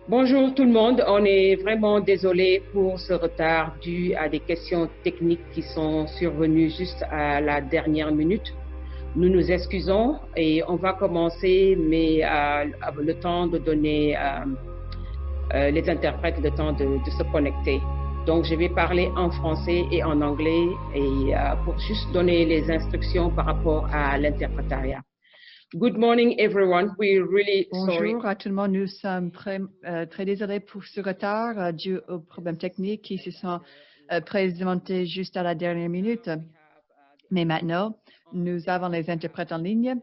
Bonjour tout le monde, on est vraiment désolé pour ce retard dû à des questions techniques qui sont survenues juste à la dernière minute. Nous nous excusons et on va commencer, mais le temps de donner les interprètes le temps de se connecter. Donc je vais parler en français et en anglais et pour juste donner les instructions par rapport à l'interprétariat. Good morning, everyone. We're really sorry. Bonjour à tout le monde. Nous sommes très désolés pour ce retard dû aux problèmes techniques qui se sont présentés juste à la dernière minute. Mais maintenant, nous avons les interprètes en ligne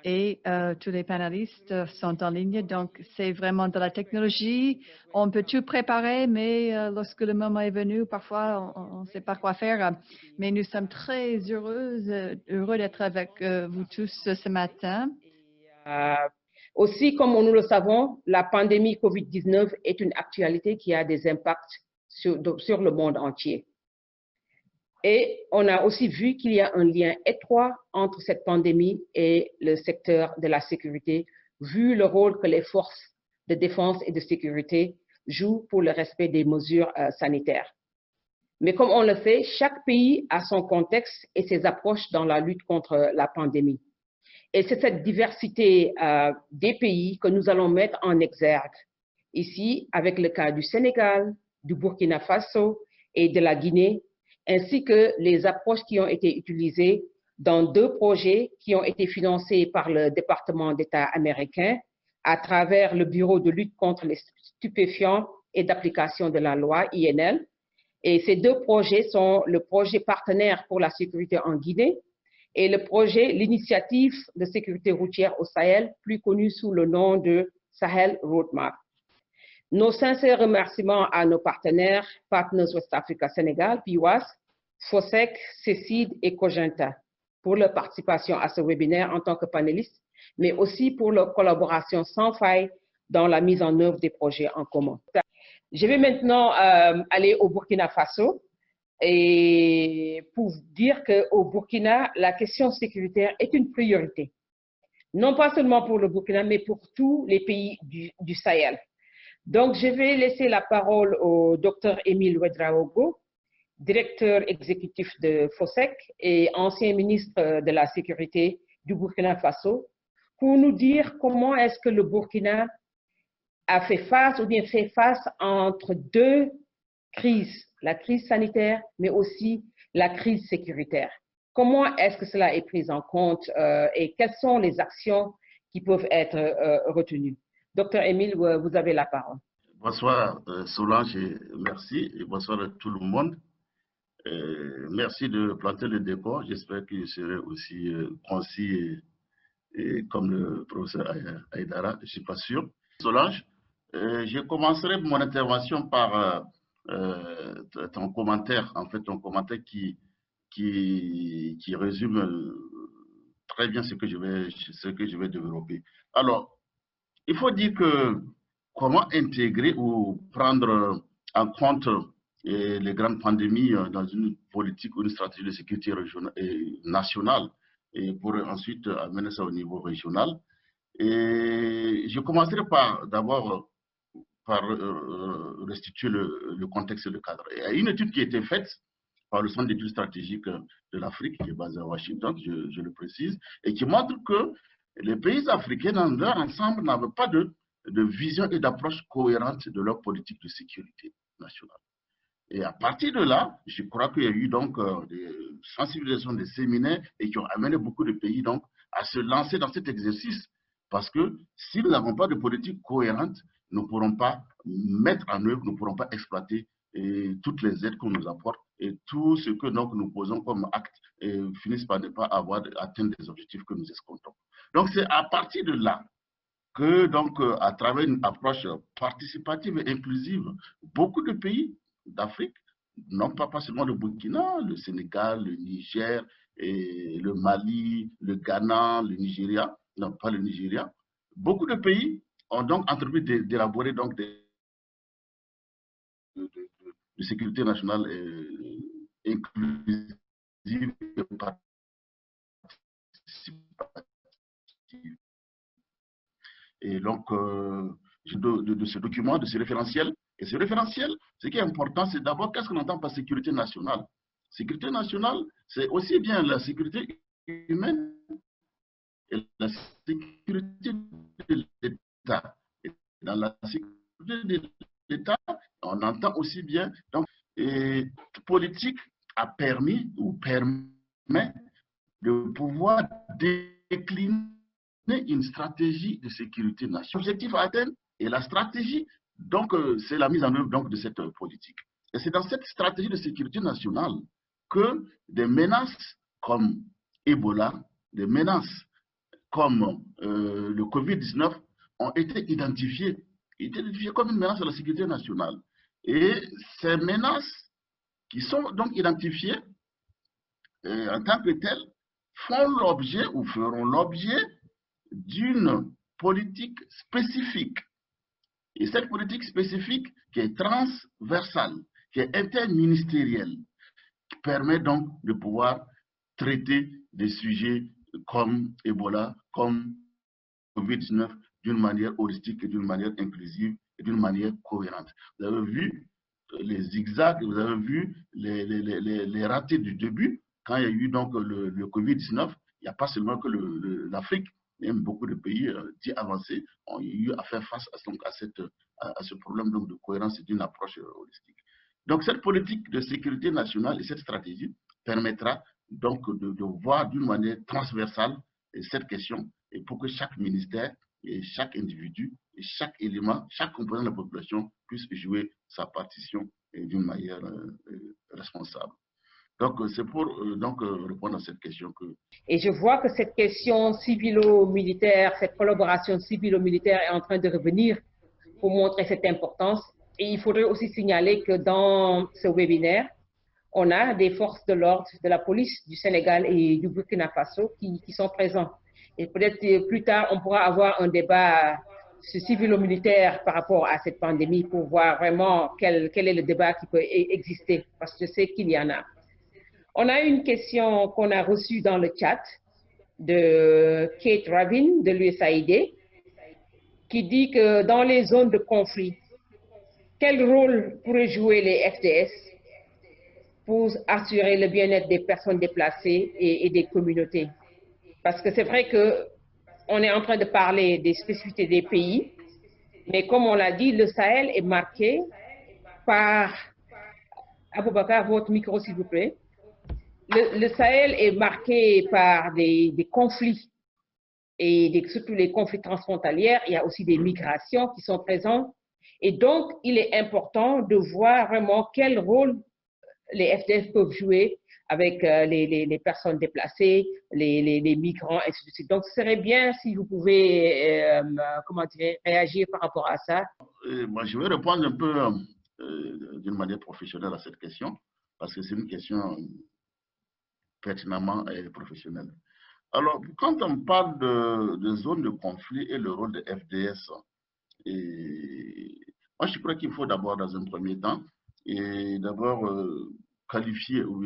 et tous les panélistes sont en ligne. Donc, c'est vraiment de la technologie. On peut tout préparer, mais lorsque le moment est venu, parfois, on ne sait pas quoi faire. Mais nous sommes très heureux d'être avec vous tous ce matin. Aussi, comme nous le savons, la pandémie COVID-19 est une actualité qui a des impacts sur le monde entier. Et on a aussi vu qu'il y a un lien étroit entre cette pandémie et le secteur de la sécurité, vu le rôle que les forces de défense et de sécurité jouent pour le respect des mesures sanitaires. Mais comme on le sait, chaque pays a son contexte et ses approches dans la lutte contre la pandémie. Et c'est cette diversité des pays que nous allons mettre en exergue ici avec le cas du Sénégal, du Burkina Faso et de la Guinée, ainsi que les approches qui ont été utilisées dans deux projets qui ont été financés par le département d'État américain à travers le Bureau de lutte contre les stupéfiants et d'application de la loi, INL. Et ces deux projets sont le projet partenaire pour la sécurité en Guinée et le projet, l'initiative de sécurité routière au Sahel, plus connue sous le nom de Sahel Roadmap. Nos sincères remerciements à nos partenaires, Partners West Africa Sénégal, PIWAS, FOSEC, CECID et Cogenta, pour leur participation à ce webinaire en tant que panélistes, mais aussi pour leur collaboration sans faille dans la mise en œuvre des projets en commun. Je vais maintenant aller au Burkina Faso et pour dire qu'au Burkina, la question sécuritaire est une priorité, non pas seulement pour le Burkina, mais pour tous les pays du Sahel. Donc, je vais laisser la parole au Dr Émile Ouedraogo, directeur exécutif de FOSEC et ancien ministre de la Sécurité du Burkina Faso, pour nous dire comment est-ce que le Burkina a fait face ou bien fait face entre deux crises, la crise sanitaire, mais aussi la crise sécuritaire. Comment est-ce que cela est pris en compte et quelles sont les actions qui peuvent être retenues? Docteur Émile, vous avez la parole. Bonsoir Solange et merci et bonsoir à tout le monde. Merci de planter le décor. J'espère que je serai aussi concis et comme le professeur Aïdara, je ne suis pas sûr. Solange, je commencerai mon intervention par ton commentaire, en fait, ton commentaire qui résume très bien ce que je vais développer. Alors, il faut dire que comment intégrer ou prendre en compte les grandes pandémies dans une politique ou une stratégie de sécurité régionale et nationale et pour ensuite amener ça au niveau régional. Et je commencerai d'abord par restituer le contexte et le cadre. Il y a une étude qui a été faite par le Centre d'études stratégiques de l'Afrique, qui est basé à Washington, je le précise, et qui montre que les pays africains, dans leur ensemble, n'avaient pas de vision et d'approche cohérente de leur politique de sécurité nationale. Et à partir de là, je crois qu'il y a eu donc des sensibilisations, des séminaires et qui ont amené beaucoup de pays donc à se lancer dans cet exercice. Parce que si nous n'avons pas de politique cohérente, nous ne pourrons pas mettre en œuvre, nous ne pourrons pas exploiter toutes les aides qu'on nous apporte et tout ce que donc, nous posons comme acte et finissent par ne pas atteindre les objectifs que nous escomptons. Donc c'est à partir de là que donc à travers une approche participative et inclusive, beaucoup de pays d'Afrique, non pas seulement le Burkina, le Sénégal, le Niger, et le Mali, le Ghana, le Nigeria, non pas le Nigeria, beaucoup de pays ont donc entrepris d'élaborer donc de sécurité nationale inclusive et participative. Et donc, je de ce document, de ce référentiel. Et ce référentiel, ce qui est important, c'est d'abord qu'est-ce qu'on entend par sécurité nationale. Sécurité nationale, c'est aussi bien la sécurité humaine et la sécurité de l'État. Dans la sécurité de l'État, on entend aussi bien, donc, politique a permis ou permet de pouvoir décliner une stratégie de sécurité nationale. L'objectif à atteindre et la stratégie, donc, c'est la mise en œuvre donc, de cette politique. Et c'est dans cette stratégie de sécurité nationale que des menaces comme Ebola, des menaces comme le Covid-19 ont été identifiées comme une menace à la sécurité nationale. Et ces menaces qui sont donc identifiées en tant que telles font l'objet ou feront l'objet d'une politique spécifique. Et cette politique spécifique qui est transversale, qui est interministérielle, qui permet donc de pouvoir traiter des sujets comme Ebola, comme Covid-19 d'une manière holistique et d'une manière inclusive et d'une manière cohérente. Vous avez vu les zigzags, vous avez vu les ratés du début. Quand il y a eu donc le Covid-19, il n'y a pas seulement que l'Afrique, même beaucoup de pays dits avancés ont eu à faire face à ce problème donc, de cohérence et d'une approche holistique. Donc cette politique de sécurité nationale et cette stratégie permettra donc de voir d'une manière transversale cette question et pour que chaque ministère et chaque individu et chaque élément, chaque composant de la population puisse jouer sa partition d'une manière responsable. Donc, c'est pour répondre à cette question que... Et je vois que cette question civilo-militaire, cette collaboration civilo-militaire est en train de revenir pour montrer cette importance. Et il faudrait aussi signaler que dans ce webinaire, on a des forces de l'ordre de la police du Sénégal et du Burkina Faso qui sont présents. Et peut-être plus tard, on pourra avoir un débat civilo-militaire par rapport à cette pandémie pour voir vraiment quel est le débat qui peut exister, parce que je sais qu'il y en a. On a une question qu'on a reçue dans le chat de Kate Rabin de l'USAID qui dit que dans les zones de conflit, quel rôle pourraient jouer les FDS pour assurer le bien-être des personnes déplacées et des communautés? Parce que c'est vrai qu'on est en train de parler des spécificités des pays, mais comme on l'a dit, le Sahel est marqué par... Aboubakar, votre micro s'il vous plaît. Le Sahel est marqué par des conflits et surtout les conflits transfrontaliers. Il y a aussi des migrations qui sont présentes. Et donc, il est important de voir vraiment quel rôle les FDS peuvent jouer avec les personnes déplacées, les migrants, et ainsi de suite. Donc, ce serait bien si vous pouvez réagir par rapport à ça. Moi, je vais répondre un peu d'une manière professionnelle à cette question, parce que c'est une question pertinemment professionnelle. Alors, quand on parle de zones de conflit et le rôle de FDS, moi, je crois qu'il faut d'abord, dans un premier temps, qualifier ou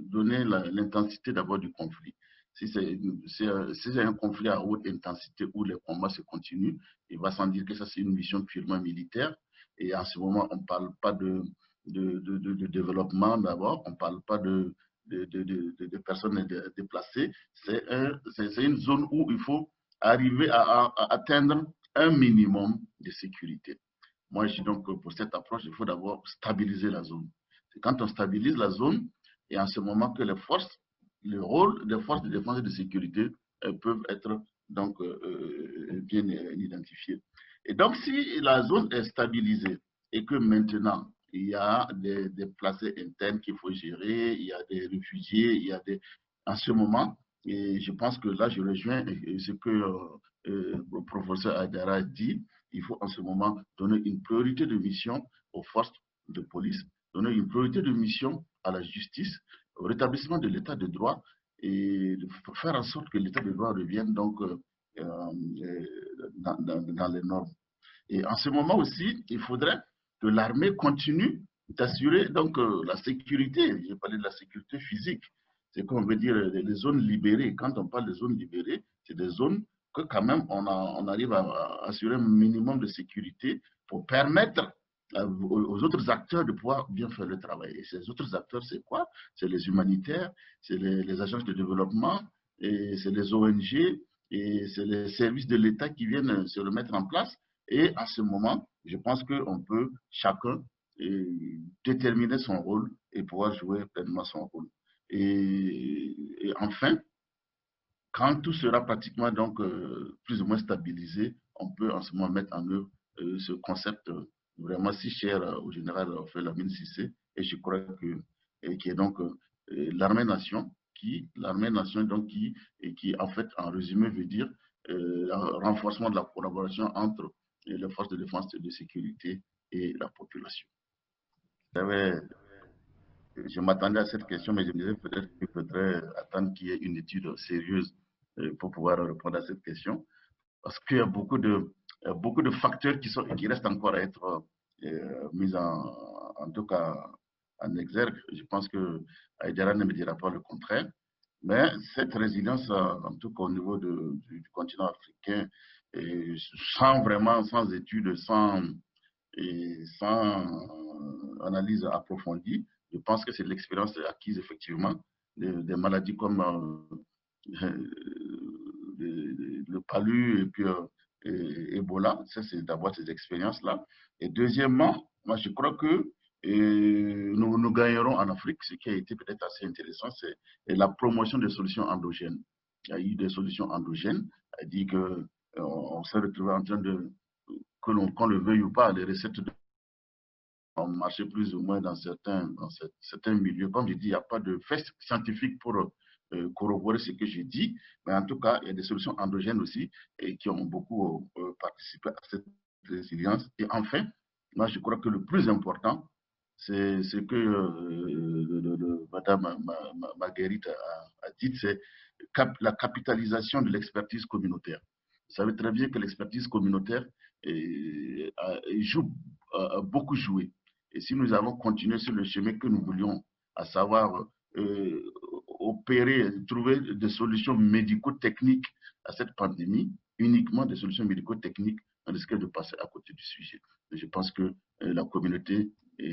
donner l'intensité d'abord du conflit. Si c'est un conflit à haute intensité où les combats se continuent, il va sans dire que ça c'est une mission purement militaire. Et en ce moment, on ne parle pas de développement d'abord, on ne parle pas de personnes déplacées. C'est une zone où il faut arriver à atteindre un minimum de sécurité. Moi, je suis donc pour cette approche, il faut d'abord stabiliser la zone. C'est quand on stabilise la zone, et en ce moment que le rôle des forces de défense et de sécurité peuvent être donc bien identifiés. Et donc, si la zone est stabilisée et que maintenant, il y a des déplacés internes qu'il faut gérer, il y a des réfugiés, en ce moment, et je pense que là, je rejoins ce que le professeur Aydara dit, il faut en ce moment donner une priorité de mission aux forces de police, donner une priorité de mission à la justice, au rétablissement de l'état de droit et de faire en sorte que l'état de droit revienne donc dans les normes. Et en ce moment aussi, il faudrait que l'armée continue d'assurer donc la sécurité. J'ai parlé de la sécurité physique. C'est qu'on veut dire les zones libérées. Quand on parle de zones libérées, c'est des zones que quand même on arrive à assurer un minimum de sécurité pour permettre aux autres acteurs de pouvoir bien faire le travail. Et ces autres acteurs, c'est quoi? C'est les humanitaires, c'est les agences de développement, et c'est les ONG, et c'est les services de l'État qui viennent se le mettre en place. Et à ce moment, je pense qu'on peut chacun déterminer son rôle et pouvoir jouer pleinement son rôle. Et enfin, quand tout sera pratiquement donc plus ou moins stabilisé, on peut en ce moment mettre en œuvre ce concept vraiment si cher au général Lamine Cissé, et je crois qui est donc l'armée-nation, qui en fait en résumé veut dire renforcement de la collaboration entre les forces de défense et de sécurité et la population. Je m'attendais à cette question, mais je me disais peut-être qu'il faudrait attendre qu'il y ait une étude sérieuse pour pouvoir répondre à cette question. Parce qu'il y a beaucoup de facteurs qui restent encore à être mis en tout cas en exergue. Je pense que Aïdara ne me dira pas le contraire. Mais cette résilience, en tout cas au niveau du continent africain, sans études, sans analyse approfondie, je pense que c'est de l'expérience acquise effectivement, des maladies comme le palu et puis Ebola. Ça, c'est d'avoir ces expériences-là. Et deuxièmement, moi, je crois que nous gagnerons en Afrique. Ce qui a été peut-être assez intéressant, c'est la promotion des solutions endogènes. Il y a eu des solutions endogènes. Elle dit qu'on s'est retrouvé en train de, qu'on le veuille ou pas, les recettes ont marché plus ou moins dans certains milieux. Comme je dis, il n'y a pas de fait scientifique pour corroborer ce que j'ai dit, mais en tout cas, il y a des solutions endogènes aussi et qui ont beaucoup participé à cette résilience. Et enfin, moi, je crois que le plus important, c'est ce que Madame Marguerite a dit, c'est la capitalisation de l'expertise communautaire. Vous savez très bien que l'expertise communautaire a beaucoup joué. Et si nous avons continué sur le chemin que nous voulions, à savoir trouver des solutions médico-techniques à cette pandémie, uniquement des solutions médico-techniques, on risquait de passer à côté du sujet. Et je pense que la communauté,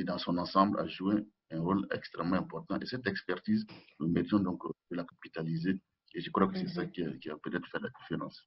dans son ensemble, a joué un rôle extrêmement important. Et cette expertise, nous mettions donc de la capitaliser. Et je crois que c'est ça qui a peut-être fait la différence.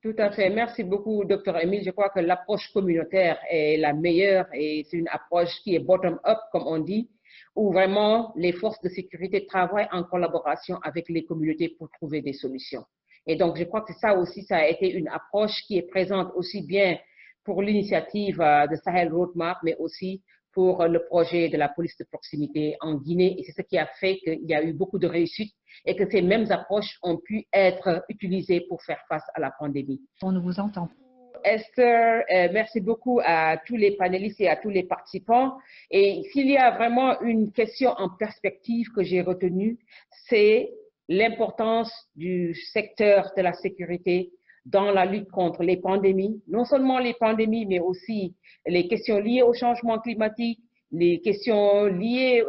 Tout à fait. Merci beaucoup, Dr. Émile. Je crois que l'approche communautaire est la meilleure et c'est une approche qui est bottom-up, comme on dit, où vraiment les forces de sécurité travaillent en collaboration avec les communautés pour trouver des solutions. Et donc, je crois que ça aussi, ça a été une approche qui est présente aussi bien pour l'initiative de Sahel Roadmap, mais aussi pour le projet de la police de proximité en Guinée. Et c'est ce qui a fait qu'il y a eu beaucoup de réussite et que ces mêmes approches ont pu être utilisées pour faire face à la pandémie. On vous entend. Esther, merci beaucoup à tous les panélistes et à tous les participants. Et s'il y a vraiment une question en perspective que j'ai retenue, c'est l'importance du secteur de la sécurité dans la lutte contre les pandémies, non seulement les pandémies, mais aussi les questions liées au changement climatique, les questions liées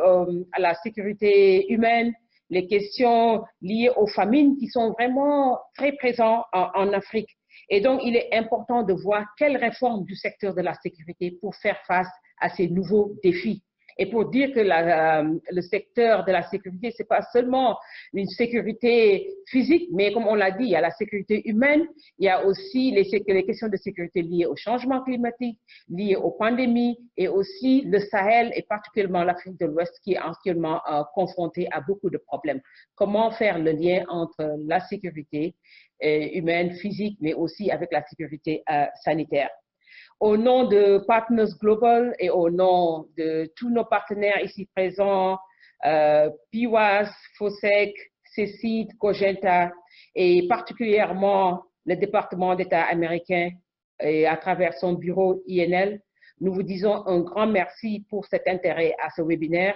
à la sécurité humaine, les questions liées aux famines qui sont vraiment très présentes en Afrique. Et donc, il est important de voir quelles réformes du secteur de la sécurité pour faire face à ces nouveaux défis. Et pour dire que le secteur de la sécurité, c'est pas seulement une sécurité physique, mais comme on l'a dit, il y a la sécurité humaine, il y a aussi les questions de sécurité liées au changement climatique, liées aux pandémies, et aussi le Sahel et particulièrement l'Afrique de l'Ouest qui est actuellement confrontée à beaucoup de problèmes. Comment faire le lien entre la sécurité humaine, physique, mais aussi avec la sécurité sanitaire. Au nom de Partners Global et au nom de tous nos partenaires ici présents, PIWAS, FOSEC, CECID, Cogenta et particulièrement le département d'État américain et à travers son bureau INL, nous vous disons un grand merci pour cet intérêt à ce webinaire.